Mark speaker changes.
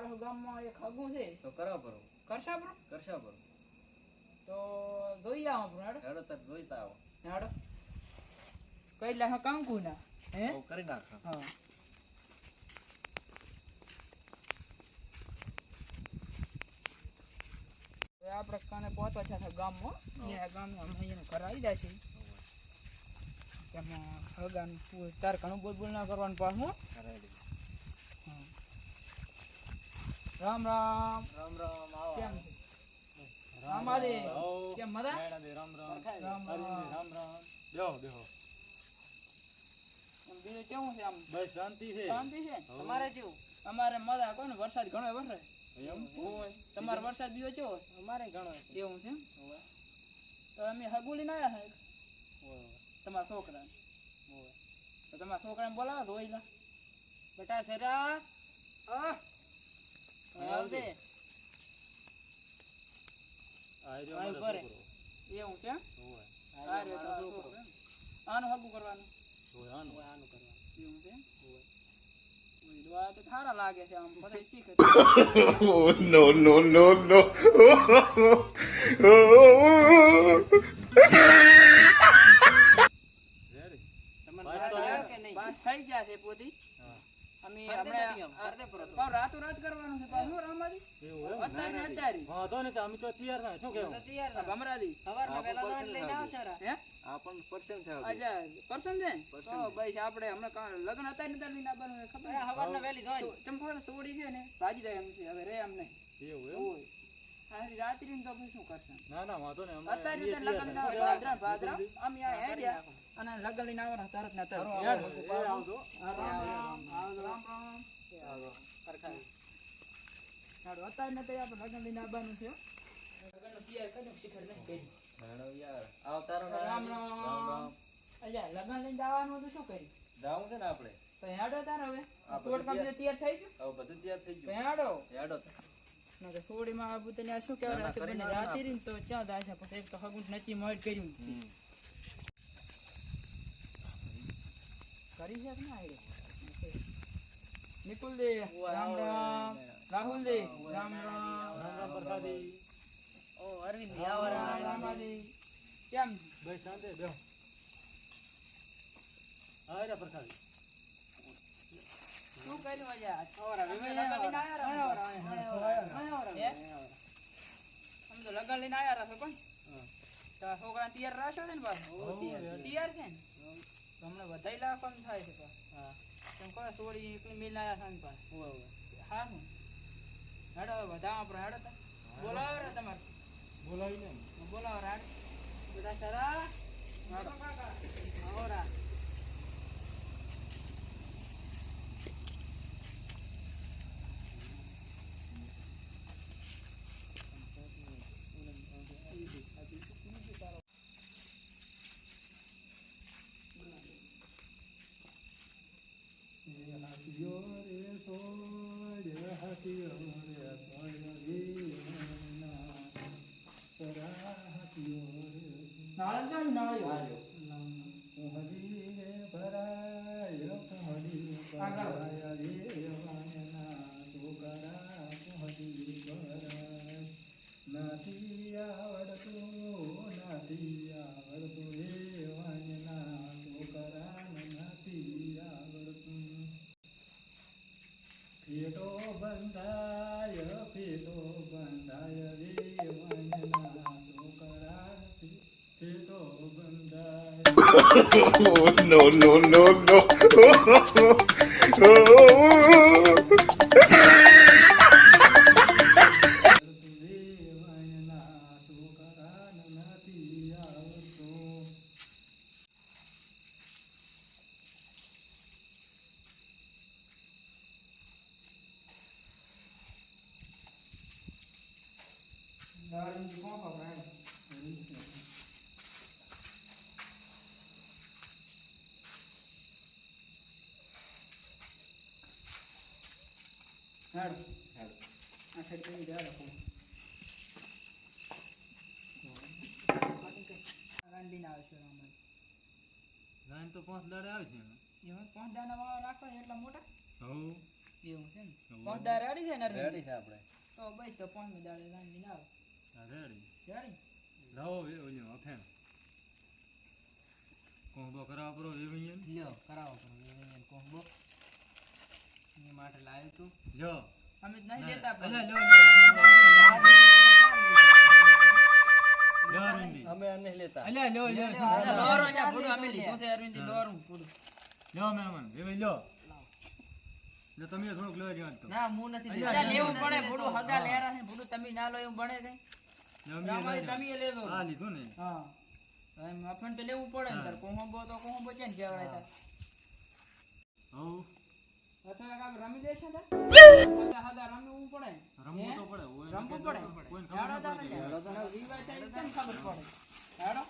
Speaker 1: આડો ગામમાં એક હગું છે
Speaker 2: તો કરો કરો
Speaker 1: કરશા બરો તો જોઈ આવો આપણે
Speaker 2: હેડો તક જોઈતા આવો
Speaker 1: હેડો કઈ લે કંકુ ના હે
Speaker 2: કરી નાખ
Speaker 1: હા આપણે કાને પહોંચવા છે ગામમાં અહીંયા ગામમાં અહીંયા ઘર આવી જાય છે તેમાં હગાન તાર ઘણું બોલ ના કરવાનું પાછું રામ રામ
Speaker 2: રામ રામ આવો
Speaker 1: કેમ રામ આદે કેમ મજા
Speaker 2: રામ રામ
Speaker 1: રામ
Speaker 2: રામ રામ બેહો બેહો
Speaker 1: બીજું કેવું છે આમ
Speaker 2: બસ શાંતિ છે
Speaker 1: તમારે કેવું અમારે મજા કોને વરસાદ ઘણો વરસે
Speaker 2: એમ
Speaker 1: હોય તમારે વરસાદ બીજો કેવો અમારે ઘણો એવું છે તો અમે હગુલી ના આવ્યા તમારા છોકરા તો તમારા છોકરાને બોલાવો તો હોય બેટા સેરા આવજે એવું છે આનું હગું કરવાનું એવું છે તો સારા લાગે છે આમ બધા શીખે
Speaker 3: no no no no
Speaker 1: pass થઈ ગયા છે પોતી અમે આપણે રાતો રાત કરવાનું છે પાછું રામાદી અત્યારે અત્યારે
Speaker 2: હા તો ને અમે તો તૈયાર થાય શું કહેવું
Speaker 1: તૈયાર ના ભમરાદી સવારના વેલા લોન લઈને આવશે હે
Speaker 2: આપણ પર્સન્ટ થાય
Speaker 1: અજા પર્સન છે તો ભાઈ આપણે હમણાં લગ્ન હતા ને તાર લઈને આવવાનું ખબર સવારના વેલી ધોઈ તમ ખબર સોડી છે ને ભાજી જાય એમ છે હવે રે એમ નહીં એવું હારી રાત્રિ ને તો શું કરશે
Speaker 2: ના ના વાંધો ને
Speaker 1: અત્યારે લગ્ન ના ભાદરા અમે આ હેડ્યા અને લગ્ન લઈને આવવાના તરત ના તરત
Speaker 2: આવજો
Speaker 1: રામ રામ કરખાય હાડો અત્યારે ને તો આપણે લગ્ન લઈને આવવાનું છે લગ્ન તૈયાર કરીને શિખર નહીં કરી
Speaker 2: યાર આવતારો
Speaker 1: રામ રામ અજા લગ્ન લઈને આવવાનું તો શું કરી
Speaker 2: જાવું છે ને આપણે
Speaker 1: તો હેડો તાર હવે કોટ કમ્પ્લીટ તૈયાર થઈ ગયું
Speaker 2: હવે બધું તૈયાર થઈ ગયું
Speaker 1: હેડો
Speaker 2: હેડો
Speaker 1: ના તો સોડીમાં આ બુતને શું કહેવાય છે બને રાતી રીન તો ક્યાં જાય છે પછી એક તો હગું નથી મોડ કર્યું કરી છે કે ના આઈડિયા નિકુલ દે રામ રામ રાહુલ દે રામ રામ
Speaker 2: રામ રામ પ્રસાદી
Speaker 1: ઓ અરવિંદ રામ આદિ કેમ
Speaker 2: ભાઈ શાંતિ બેહો આયરા પ્રસાદી
Speaker 1: શું કર્યું આજે ઓરા લગન લઈને આયા હમ તો લગન લઈને આયા છો પણ તો છોકરા તૈયાર રાખો છે ને બસ તૈયાર છે ને હમણાં વધાઈ લાખમ થાય છે હા તેમ કોને સોડી એકલી મિલ આયા છે ને હા હું હેડો બધા આપણો હેડો તા બોલાવો રે તમારે
Speaker 2: બોલાવી ને
Speaker 1: બોલાવો રાડ બધા સરા હેડો કાકા ઓરા
Speaker 3: no no no no
Speaker 1: આ સાઈડ કરી દે રાખો ગાંડી ના આવશે અમારે
Speaker 2: લાઈન તો 5 દાડે આવશે
Speaker 1: એમાં 5 દાણા વાળા રાખો એટલા મોટા
Speaker 2: હવ
Speaker 1: એવું છે ને પાંચ દાડે રેડી છે ને અરવિંદ?
Speaker 4: રેડી છે આપણે
Speaker 1: તો બસ તો પાંચમી દાડે રાંધીને આવો
Speaker 2: હા, રેડી
Speaker 1: રેડી
Speaker 2: લાવો ઓલ્યો અફેણ કોંબો કરાવો પરો વેવીએ
Speaker 1: લ્યો કરાવો કરો એને કોમ્બો એની માટે લાવ્યો તું
Speaker 2: લ્યો
Speaker 1: અમે જ નહીં લેતા પણ
Speaker 2: અલા લ્યો અરવિંદી
Speaker 4: અમે આ નહીં લેતા
Speaker 2: અલ્યા લ્યો લ્યો
Speaker 1: લોરો અહીંયા ભૂડું અમે લીધું છે અરવિંદ લોરું ભૂડું
Speaker 2: લ્યો મહેમાન વેવી લ્યો લે તમે થોડુંક લઈ જાવ તો
Speaker 1: ના હું નથી લેતા લેવું પડે ભૂડું હગા લેરા છે ભૂડું તમે ના લો એવું બને કઈ રામાઈ તમે લેજો
Speaker 2: આ લીધું ને
Speaker 1: હા એમ અફણ તો લેવું પડે ને તાર કોહંબો તો કોહંબો છે ને કહેવાય તાર
Speaker 2: હવ
Speaker 1: અથવા કામ રમી લેશે તાર હગા રમવું પડે ને
Speaker 2: રમવું તો પડે
Speaker 1: રમવું પડે
Speaker 2: કોઈને
Speaker 1: હેડો
Speaker 2: ખબર
Speaker 1: તારે
Speaker 2: ન પડે
Speaker 1: રિવાજ થાય કેમ ખબર પડે હેડો